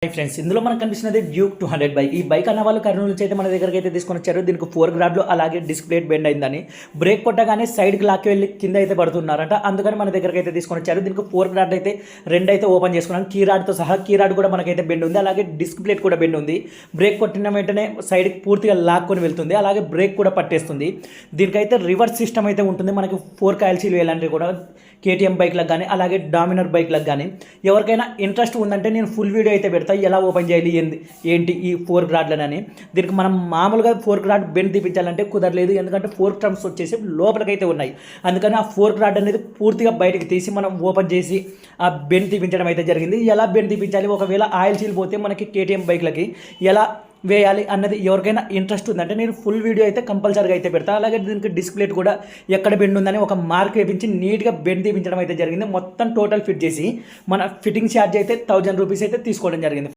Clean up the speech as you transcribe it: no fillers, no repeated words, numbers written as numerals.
Hi friends, ఇందులో మనకు కనిపిస్తున్నది డ్యూక్ 200 బైక్. ఈ బైక్ అన్న వాళ్ళు కర్నూలు నుంచి అయితే మన దగ్గరికి అయితే తీసుకొని వచ్చారు. దీనికి 4 గ్రాడ్లు అలాగే డిస్క్ ప్లేట్ బెండ్ అయిందని బ్రేక్ కొట్టగానే సైడ్కి లాక్కి వెళ్ళి కింద అయితే పడుతున్నారంట. అందుకని మన దగ్గరికి అయితే తీసుకొని వచ్చారు. దీనికి 4 గ్రాడ్ అయితే 2 అయితే ఓపెన్ చేసుకున్నాను. కీ రాడ్తో సహా కీ రాడ్ కూడా మనకైతే బెండ్ ఉంది, అలాగే డిస్క్ ప్లేట్ కూడా బెండ్ ఉంది. బ్రేక్ కొట్టిన వెంటనే సైడ్కి పూర్తిగా లాక్కొని వెళ్తుంది, అలాగే బ్రేక్ కూడా పట్టేస్తుంది. దీనికైతే రివర్స్ సిస్టమ్ అయితే ఉంటుంది. మనకి 4 కాయిల్సీలు ఇలాంటివి కూడా కేటీఎం బైక్లకు కానీ అలాగే డామినర్ బైక్లకు కానీ ఎవరికైనా ఇంట్రెస్ట్ ఉందంటే నేను ఫుల్ వీడియో అయితే పెడతా, ఎలా ఓపెన్ చేయాలి ఏంటి ఈ 4 గ్రాడ్లనని. దీనికి మనం మామూలుగా 4 గ్రాడ్ బెండ్ తీపించాలంటే కుదరలేదు, ఎందుకంటే 4 ట్రమ్స్ వచ్చేసి లోపలికైతే ఉన్నాయి. అందుకని ఆ 4 గ్రాడ్ అనేది పూర్తిగా బయటకు తీసి మనం ఓపెన్ చేసి ఆ బెండ్ తీపించడం అయితే జరిగింది. ఎలా బెండ్ తీపించాలి, ఒకవేళ ఆయిల్ సీల్ పోతే మనకి కేటీఎం బైక్లకి ఎలా వేయాలి అన్నది ఎవరికైనా ఇంట్రెస్ట్ ఉందంటే నేను ఫుల్ వీడియో అయితే కంపల్సరీగా అయితే పెడతా. అలాగే దీనికి డిస్ప్లేట్ కూడా ఎక్కడ బెండ్ ఉందని ఒక మార్క్ వేపించి నీట్గా బెండ్ తీపించడం అయితే జరిగింది. మొత్తం టోటల్ ఫిట్ చేసి మన ఫిట్టింగ్ ఛార్జ్ అయితే 1000 రూపీస్ అయితే తీసుకోవడం జరిగింది.